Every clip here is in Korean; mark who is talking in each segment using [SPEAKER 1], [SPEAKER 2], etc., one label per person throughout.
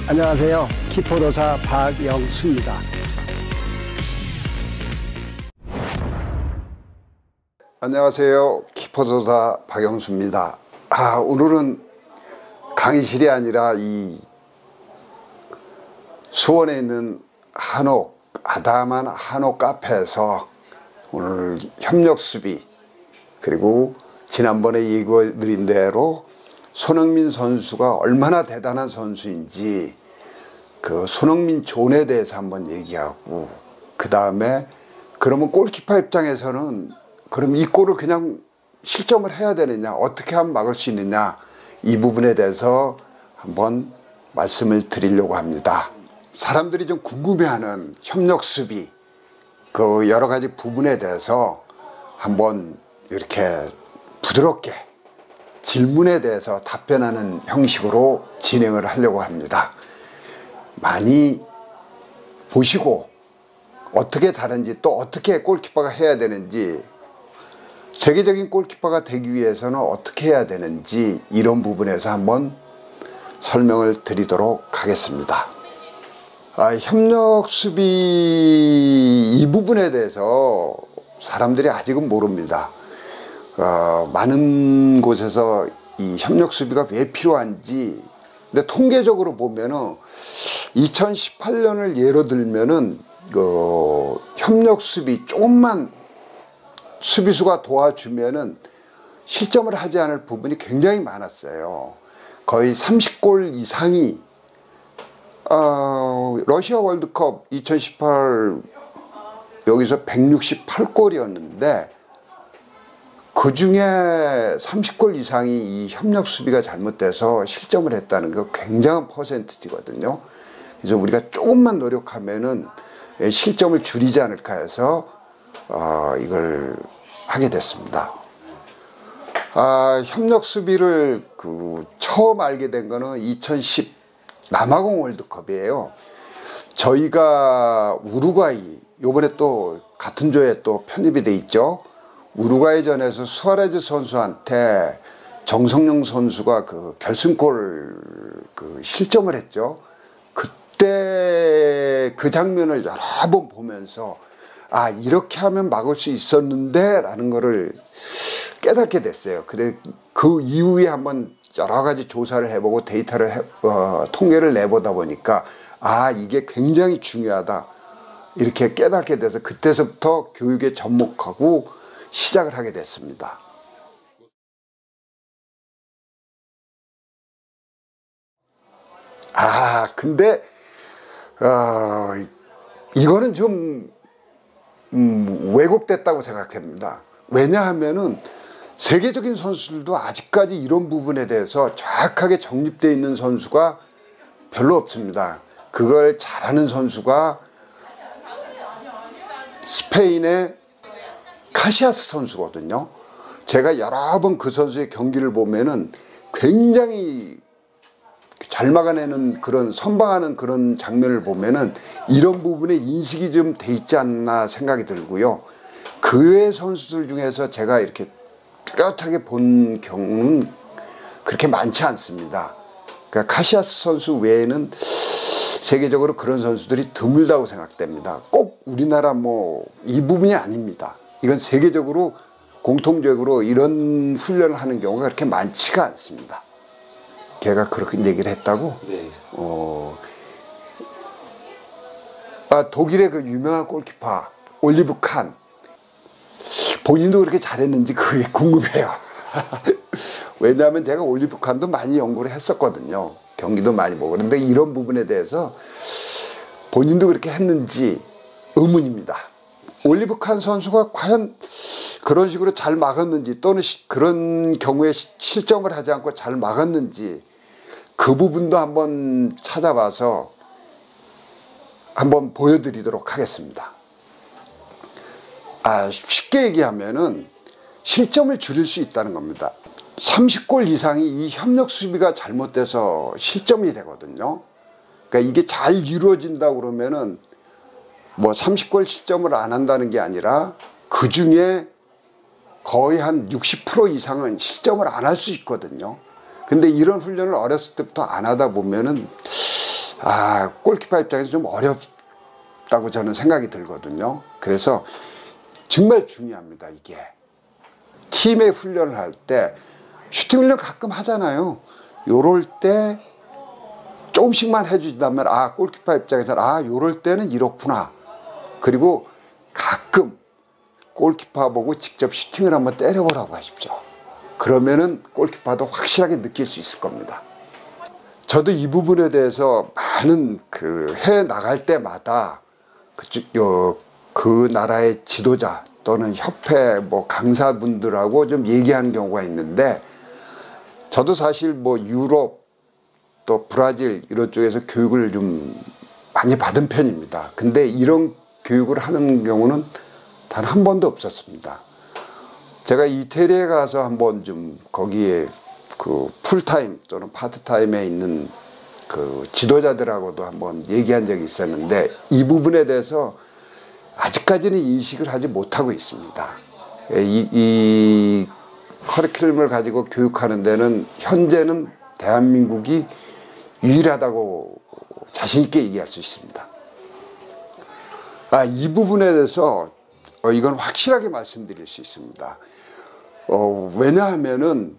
[SPEAKER 1] 안녕하세요. 키포도사 박영수입니다.
[SPEAKER 2] 안녕하세요. 키포도사 박영수입니다. 오늘은 강의실이 아니라 이 수원에 있는 아담한 한옥 카페에서 오늘 협력수비, 그리고 지난번에 얘기드린 대로 손흥민 선수가 얼마나 대단한 선수인지 그 손흥민 존에 대해서 한번 얘기하고, 그 다음에 그러면 골키퍼 입장에서는 그럼 이 골을 그냥 실점을 해야 되느냐, 어떻게 하면 막을 수 있느냐, 이 부분에 대해서 한번 말씀을 드리려고 합니다. 사람들이 좀 궁금해하는 협력수비 그 여러 가지 부분에 대해서 한번 이렇게 부드럽게 질문에 대해서 답변하는 형식으로 진행을 하려고 합니다. 많이 보시고 어떻게 다른지, 또 어떻게 골키퍼가 해야 되는지, 세계적인 골키퍼가 되기 위해서는 어떻게 해야 되는지, 이런 부분에서 한번 설명을 드리도록 하겠습니다. 협력수비 이 부분에 대해서 사람들이 아직은 모릅니다. 많은 곳에서 이 협력수비가 왜 필요한지, 근데 통계적으로 보면은 2018년을 예로 들면은 협력수비 조금만 수비수가 도와주면은 실점을 하지 않을 부분이 굉장히 많았어요. 거의 30골 이상이 러시아 월드컵 2018 여기서 168골이었는데 그 중에 30골 이상이 이 협력 수비가 잘못돼서 실점을 했다는 게 굉장한 퍼센티지거든요. 그래서 우리가 조금만 노력하면은 실점을 줄이지 않을까 해서 이걸 하게 됐습니다. 협력 수비를 처음 알게 된 거는 2010 남아공 월드컵이에요. 저희가 우루과이, 요번에 또 같은 조에 또 편입이 돼 있죠. 우루과이전에서 수아레즈 선수한테 정성용 선수가 결승골 실점을 했죠. 그때 그 장면을 여러 번 보면서 이렇게 하면 막을 수 있었는데 라는 거를 깨닫게 됐어요. 그래 그 이후에 한번 여러 가지 조사를 해보고 데이터를 통계를 내보다 보니까 이게 굉장히 중요하다, 이렇게 깨닫게 돼서 그때서부터 교육에 접목하고 시작을 하게 됐습니다. 근데 이거는 좀 왜곡됐다고 생각합니다. 왜냐하면은 세계적인 선수들도 아직까지 이런 부분에 대해서 정확하게 정립되어 있는 선수가 별로 없습니다. 그걸 잘하는 선수가 스페인의 카시아스 선수거든요. 제가 여러 번 그 선수의 경기를 보면은 굉장히 잘 막아내는 그런 선방하는 그런 장면을 보면은 이런 부분에 인식이 좀 돼 있지 않나 생각이 들고요. 그 외 선수들 중에서 제가 이렇게 뚜렷하게 본 경우는 그렇게 많지 않습니다. 그러니까 카시아스 선수 외에는 세계적으로 그런 선수들이 드물다고 생각됩니다. 꼭 우리나라 이 부분이 아닙니다. 이건 세계적으로 공통적으로 이런 훈련을 하는 경우가 그렇게 많지가 않습니다. 걔가 그렇게 얘기를 했다고?
[SPEAKER 3] 네.
[SPEAKER 2] 독일의 그 유명한 골키퍼 올리브 칸, 본인도 그렇게 잘했는지 그게 궁금해요. 왜냐하면 제가 올리브 칸도 많이 연구를 했었거든요. 경기도 많이 보고. 그런데 이런 부분에 대해서 본인도 그렇게 했는지 의문입니다. 올리브 칸 선수가 과연 그런 식으로 잘 막았는지, 또는 그런 경우에 실점을 하지 않고 잘 막았는지, 그 부분도 한번 찾아봐서 한번 보여드리도록 하겠습니다. 쉽게 얘기하면은 실점을 줄일 수 있다는 겁니다. 30골 이상이 이 협력 수비가 잘못돼서 실점이 되거든요. 그러니까 이게 잘 이루어진다고 그러면은 30골 실점을 안 한다는 게 아니라 그 중에 거의 한 60% 이상은 실점을 안 할 수 있거든요. 근데 이런 훈련을 어렸을 때부터 안 하다 보면은 골키퍼 입장에서 좀 어렵다고 저는 생각이 들거든요. 그래서 정말 중요합니다. 이게 팀의 훈련을 할 때 슈팅 훈련 가끔 하잖아요. 요럴 때 조금씩만 해주신다면 골키퍼 입장에서는 요럴 때는 이렇구나. 그리고 가끔 골키퍼 보고 직접 슈팅을 한번 때려보라고 하십시오. 그러면은 골키퍼도 확실하게 느낄 수 있을 겁니다. 저도 이 부분에 대해서 많은 해외 나갈 때마다 그 나라의 지도자 또는 협회 강사분들하고 좀 얘기하는 경우가 있는데, 저도 사실 유럽 또 브라질 이런 쪽에서 교육을 좀 많이 받은 편입니다. 근데 이런 교육을 하는 경우는 단 한 번도 없었습니다. 제가 이태리에 가서 한번 좀 거기에 풀타임 또는 파트타임에 있는 지도자들하고도 한번 얘기한 적이 있었는데, 이 부분에 대해서 아직까지는 인식을 하지 못하고 있습니다. 이 커리큘럼을 가지고 교육하는 데는 현재는 대한민국이 유일하다고 자신 있게 얘기할 수 있습니다. 이 부분에 대해서 이건 확실하게 말씀드릴 수 있습니다. 왜냐하면은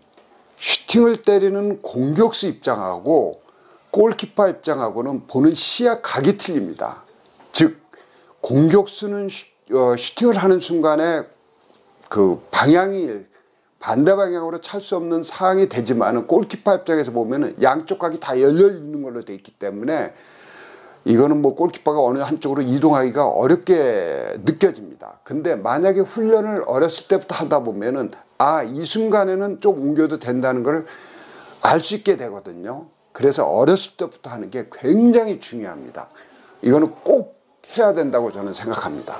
[SPEAKER 2] 슈팅을 때리는 공격수 입장하고 골키퍼 입장하고는 보는 시야 각이 틀립니다. 즉 공격수는 슈팅을 하는 순간에 방향이 반대 방향으로 찰 수 없는 상황이 되지만은, 골키퍼 입장에서 보면은 양쪽 각이 다 열려 있는 걸로 돼 있기 때문에 이거는 골키퍼가 어느 한쪽으로 이동하기가 어렵게 느껴집니다. 근데 만약에 훈련을 어렸을 때부터 하다 보면은 이 순간에는 좀 옮겨도 된다는 걸 알 수 있게 되거든요. 그래서 어렸을 때부터 하는 게 굉장히 중요합니다. 이거는 꼭 해야 된다고 저는 생각합니다.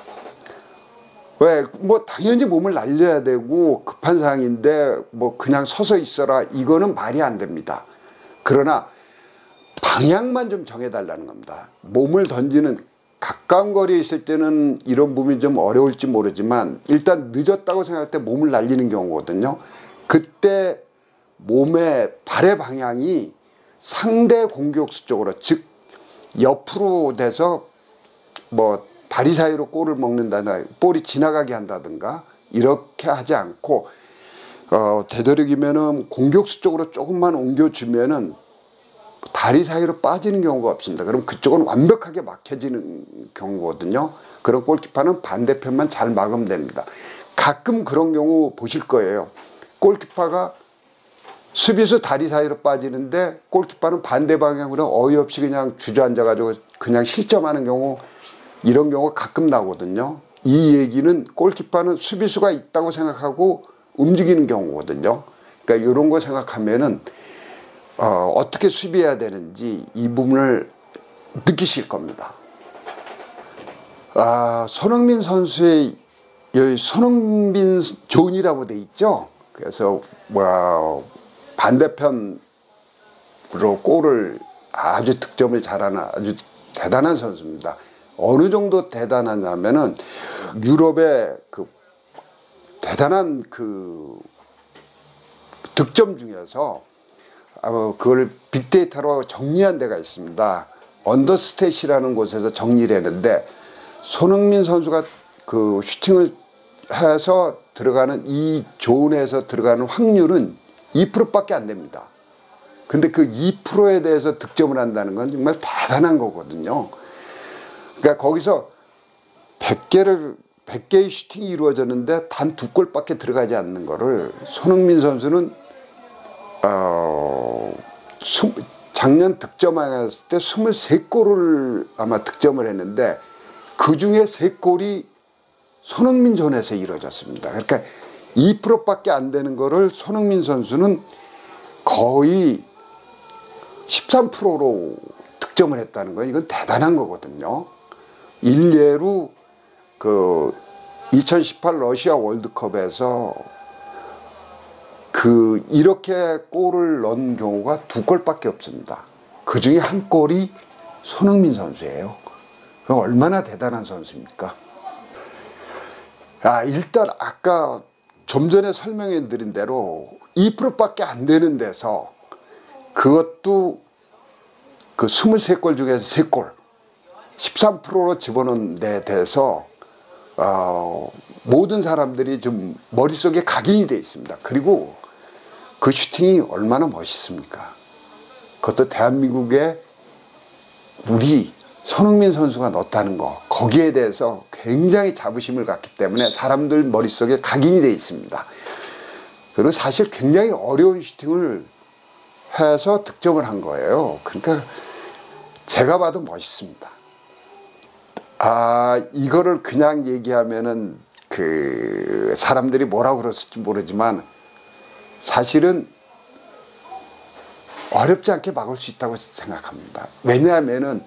[SPEAKER 2] 왜? 당연히 몸을 날려야 되고 급한 상황인데 그냥 서서 있어라, 이거는 말이 안 됩니다. 그러나 방향만 좀 정해달라는 겁니다. 몸을 던지는 가까운 거리에 있을 때는 이런 부분이 좀 어려울지 모르지만, 일단 늦었다고 생각할 때 몸을 날리는 경우거든요. 그때 발의 방향이 상대 공격수 쪽으로, 즉 옆으로 돼서 다리 사이로 골을 먹는다든가 볼이 지나가게 한다든가 이렇게 하지 않고, 되도록이면은 공격수 쪽으로 조금만 옮겨주면은 다리 사이로 빠지는 경우가 없습니다. 그럼 그쪽은 완벽하게 막혀지는 경우거든요. 그런 골키퍼는 반대편만 잘 막으면 됩니다. 가끔 그런 경우 보실 거예요. 골키퍼가 수비수 다리 사이로 빠지는데 골키퍼는 반대 방향으로 어이없이 그냥 주저앉아가지고 그냥 실점하는 경우, 이런 경우가 가끔 나오거든요. 이 얘기는 골키퍼는 수비수가 있다고 생각하고 움직이는 경우거든요. 그러니까 이런 거 생각하면은 어떻게 수비해야 되는지 이 부분을 느끼실 겁니다. 손흥민 선수의 여기 손흥민 존이라고 돼 있죠. 그래서 반대편으로 골을 아주 득점을 잘하는 아주 대단한 선수입니다. 어느 정도 대단하냐면은 유럽의 대단한 득점 중에서 그걸 빅데이터로 정리한 데가 있습니다. 언더스탯이라는 곳에서 정리를 했는데, 손흥민 선수가 슈팅을 해서 들어가는 이 존에서 들어가는 확률은 2%밖에 안 됩니다. 근데 그 2%에 대해서 득점을 한다는 건 정말 대단한 거거든요. 그러니까 거기서 100개의 슈팅이 이루어졌는데 단 2골밖에 들어가지 않는 거를 손흥민 선수는 작년 득점했을 때 23골을 아마 득점을 했는데, 그 중에 3골이 손흥민 존에서 이루어졌습니다. 그러니까 2%밖에 안 되는 거를 손흥민 선수는 거의 13%로 득점을 했다는 건 이건 대단한 거거든요. 일례로 2018 러시아 월드컵에서 이렇게 골을 넣은 경우가 2골밖에 없습니다. 그 중에 한 골이 손흥민 선수예요. 얼마나 대단한 선수입니까? 일단 아까 좀 전에 설명해 드린 대로 2%밖에 안 되는 데서, 그것도 그 23골 중에서 3골 13%로 집어넣은 데 대해서 모든 사람들이 좀 머릿속에 각인이 돼 있습니다. 그리고 그 슈팅이 얼마나 멋있습니까? 그것도 대한민국에 우리 손흥민 선수가 넣었다는 거, 거기에 대해서 굉장히 자부심을 갖기 때문에 사람들 머릿속에 각인이 돼 있습니다. 그리고 사실 굉장히 어려운 슈팅을 해서 득점을 한 거예요. 그러니까 제가 봐도 멋있습니다. 이거를 그냥 얘기하면은 그 사람들이 뭐라고 그랬을지 모르지만 사실은 어렵지 않게 막을 수 있다고 생각합니다. 왜냐하면은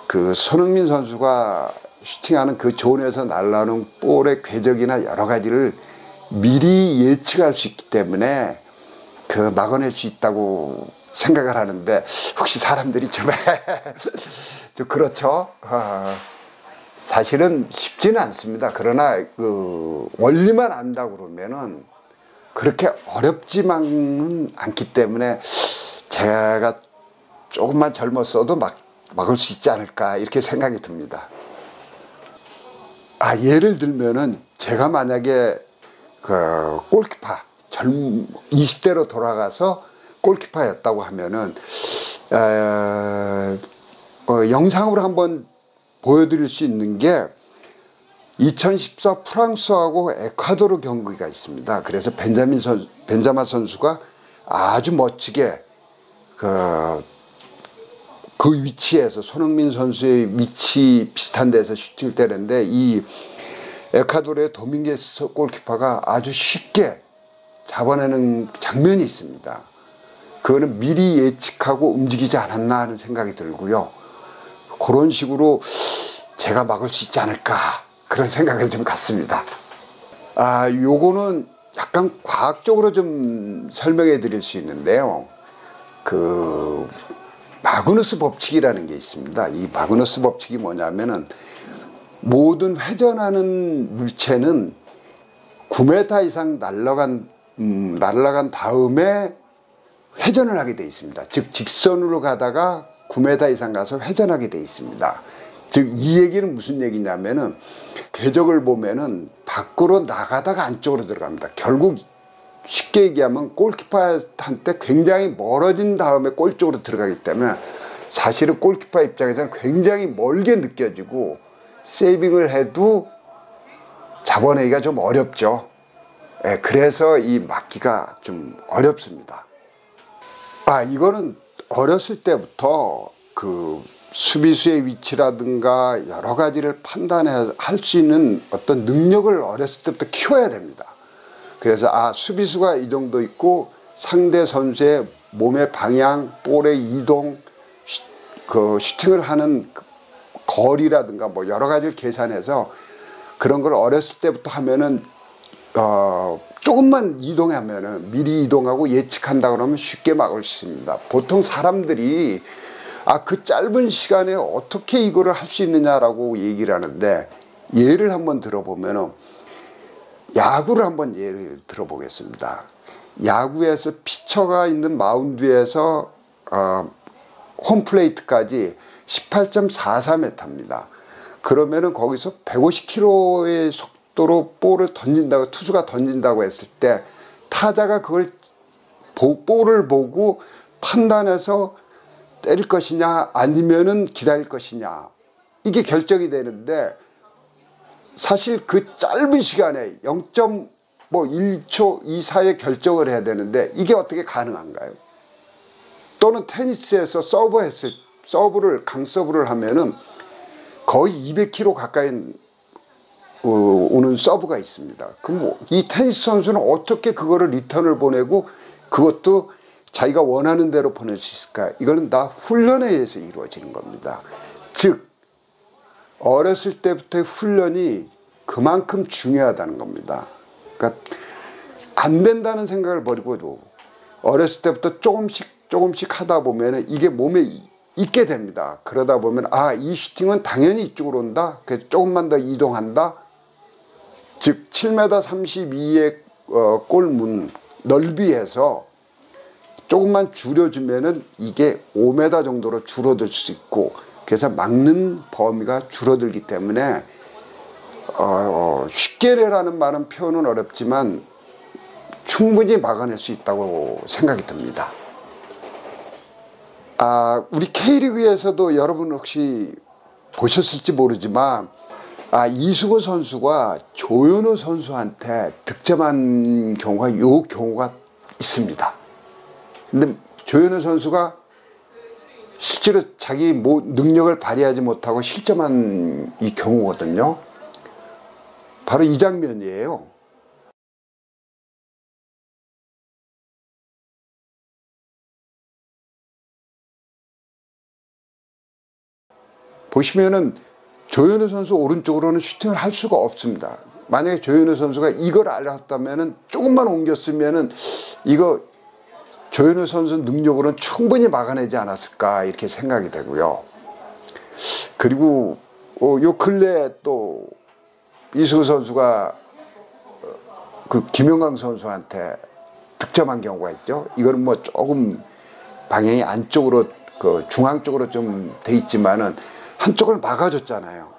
[SPEAKER 2] 그 손흥민 선수가 슈팅하는 그 존에서 날라오는 볼의 궤적이나 여러 가지를 미리 예측할 수 있기 때문에 그 막아낼 수 있다고 생각을 하는데, 혹시 사람들이 좀 그렇죠. 사실은 쉽지는 않습니다. 그러나 그 원리만 안다 그러면은 그렇게 어렵지만은 않기 때문에 제가 조금만 젊었어도 막을 수 있지 않을까 이렇게 생각이 듭니다. 예를 들면은 제가 만약에 그 골키퍼 20대로 돌아가서 골키퍼였다고 하면은 영상으로 한번 보여드릴 수 있는 게 2014 프랑스하고 에콰도르 경기가 있습니다. 그래서 벤자마 선수가 아주 멋지게 그 위치에서 손흥민 선수의 위치 비슷한 데서 슈팅을 때렸는데, 이 에콰도르의 도밍게스 골키퍼가 아주 쉽게 잡아내는 장면이 있습니다. 그거는 미리 예측하고 움직이지 않았나 하는 생각이 들고요. 그런 식으로 제가 막을 수 있지 않을까 그런 생각을 좀 갖습니다. 요거는 약간 과학적으로 좀 설명해 드릴 수 있는데요. 그 마그누스 법칙이라는 게 있습니다. 이 마그누스 법칙이 뭐냐면은 모든 회전하는 물체는 9m 이상 날아간 다음에 회전을 하게 되어 있습니다. 즉 직선으로 가다가 9m 이상 가서 회전하게 되어 있습니다. 즉 이 얘기는 무슨 얘기냐면은 궤적을 보면은 밖으로 나가다가 안쪽으로 들어갑니다. 결국 쉽게 얘기하면 골키퍼한테 굉장히 멀어진 다음에 골 쪽으로 들어가기 때문에 사실은 골키퍼 입장에서는 굉장히 멀게 느껴지고 세이빙을 해도 잡아내기가 좀 어렵죠. 그래서 이 막기가 좀 어렵습니다. 이거는 어렸을 때부터 그 수비수의 위치라든가 여러 가지를 판단할 수 있는 어떤 능력을 어렸을 때부터 키워야 됩니다. 그래서 수비수가 이 정도 있고 상대 선수의 몸의 방향, 볼의 이동, 그 슈팅을 하는 거리라든가 뭐 여러 가지를 계산해서 그런 걸 어렸을 때부터 하면은 조금만 이동하면은 미리 이동하고 예측한다 그러면 쉽게 막을 수 있습니다. 보통 사람들이 그 짧은 시간에 어떻게 이거를 할 수 있느냐라고 얘기를 하는데, 예를 한번 들어보면은 야구를 한번 예를 들어보겠습니다. 야구에서 피처가 있는 마운드에서 홈플레이트까지 18.44m입니다. 그러면은 거기서 150km의 속도로 볼을 던진다고, 투수가 던진다고 했을 때 타자가 그걸 볼을 보고 판단해서 때릴 것이냐 아니면은 기다릴 것이냐, 이게 결정이 되는데, 사실 그 짧은 시간에 0.1초 이사에 결정을 해야 되는데 이게 어떻게 가능한가요? 또는 테니스에서 강서브를 하면은 거의 200km 가까이 오는 서브가 있습니다. 그럼 이 테니스 선수는 어떻게 그거를 리턴을 보내고 그것도 자기가 원하는 대로 보낼 수 있을까? 이거는 다 훈련에 의해서 이루어지는 겁니다. 즉 어렸을 때부터의 훈련이 그만큼 중요하다는 겁니다. 그러니까 안 된다는 생각을 버리고도 어렸을 때부터 조금씩 하다 보면 이게 몸에 있게 됩니다. 그러다 보면 이 슈팅은 당연히 이쪽으로 온다. 그래서 조금만 더 이동한다. 즉 7m 32의 골문 넓이에서 조금만 줄여주면은 이게 5m 정도로 줄어들 수 있고, 그래서 막는 범위가 줄어들기 때문에 쉽게 내라는 말은 표현은 어렵지만 충분히 막아낼 수 있다고 생각이 듭니다. 우리 K리그에서도 여러분 혹시 보셨을지 모르지만 이수고 선수가 조현우 선수한테 득점한 경우가 요 경우가 있습니다. 근데 조현우 선수가 실제로 자기 능력을 발휘하지 못하고 실점한 이 경우거든요. 바로 이 장면이에요. 보시면은 조현우 선수 오른쪽으로는 슈팅을 할 수가 없습니다. 만약에 조현우 선수가 이걸 알았다면은 조금만 옮겼으면은 이거 조현우 선수 능력으로는 충분히 막아내지 않았을까 이렇게 생각이 되고요. 그리고 요 근래 또 이수구 선수가 그 김영광 선수한테 득점한 경우가 있죠. 이거는 뭐 조금 방향이 안쪽으로 그 중앙 쪽으로 좀 돼 있지만은 한쪽을 막아줬잖아요.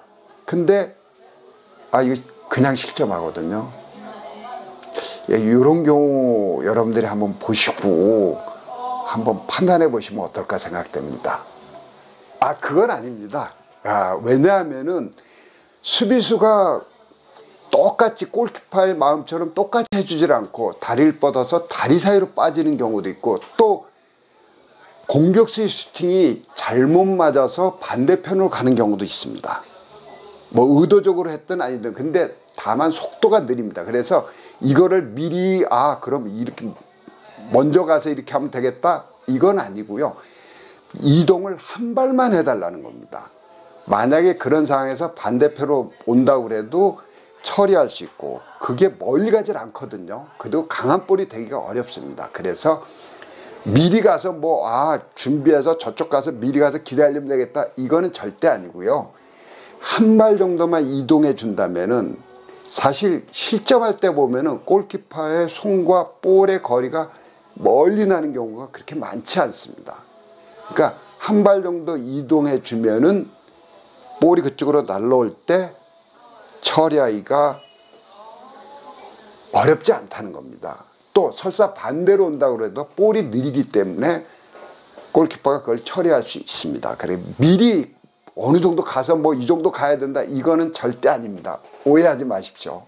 [SPEAKER 2] 근데 이거 그냥 실점하거든요. 이런 경우 여러분들이 한번 보시고 한번 판단해 보시면 어떨까 생각됩니다. 그건 아닙니다. 왜냐하면은 수비수가 똑같이 골키퍼의 마음처럼 똑같이 해주질 않고 다리를 뻗어서 다리 사이로 빠지는 경우도 있고, 또 공격수의 슈팅이 잘못 맞아서 반대편으로 가는 경우도 있습니다. 뭐 의도적으로 했든 아니든, 근데 다만 속도가 느립니다. 그래서 이거를 미리 그럼 이렇게 먼저 가서 이렇게 하면 되겠다, 이건 아니고요. 이동을 한 발만 해달라는 겁니다. 만약에 그런 상황에서 반대편으로 온다고 그래도 처리할 수 있고, 그게 멀리 가질 않거든요. 그래도 강한 볼이 되기가 어렵습니다. 그래서 미리 가서 준비해서 저쪽 가서 미리 가서 기다리면 되겠다, 이거는 절대 아니고요. 한 발 정도만 이동해 준다면은, 사실 실점할 때 보면은 골키퍼의 손과 볼의 거리가 멀리 나는 경우가 그렇게 많지 않습니다. 그러니까 한 발 정도 이동해 주면은 볼이 그쪽으로 날라올 때 처리하기가 어렵지 않다는 겁니다. 또 설사 반대로 온다고 해도 볼이 느리기 때문에 골키퍼가 그걸 처리할 수 있습니다. 그래 미리 어느 정도 가서 이 정도 가야 된다, 이거는 절대 아닙니다. 오해하지 마십시오.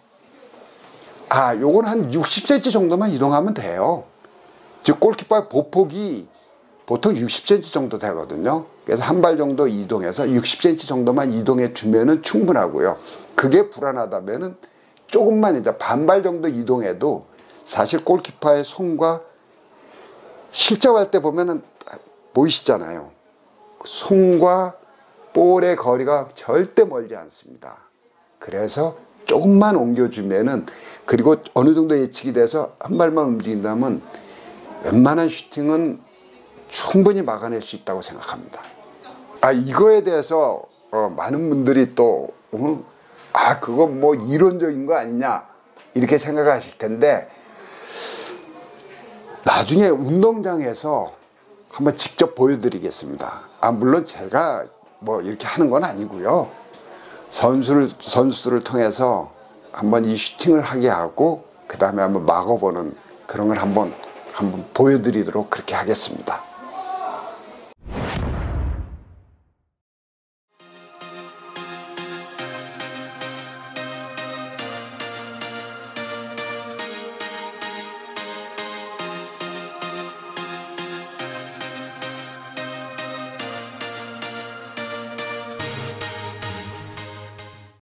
[SPEAKER 2] 요건 한 60cm 정도만 이동하면 돼요. 즉 골키퍼의 보폭이 보통 60cm 정도 되거든요. 그래서 한 발 정도 이동해서 60cm 정도만 이동해 주면은 충분하고요. 그게 불안하다면은 조금만 이제 반발 정도 이동해도 사실 골키퍼의 손과 실점할 때 보면은 보이시잖아요. 손과 볼의 거리가 절대 멀지 않습니다. 그래서 조금만 옮겨주면은, 그리고 어느 정도 예측이 돼서 한 발만 움직인다면 웬만한 슈팅은 충분히 막아낼 수 있다고 생각합니다. 이거에 대해서 많은 분들이 또 그거 뭐 이론적인 거 아니냐 이렇게 생각하실 텐데, 나중에 운동장에서 한번 직접 보여드리겠습니다. 물론 제가 뭐 이렇게 하는 건 아니고요. 선수들을 통해서 한번 이 슈팅을 하게 하고 그 다음에 한번 막아보는 그런 걸 한번 보여드리도록 그렇게 하겠습니다.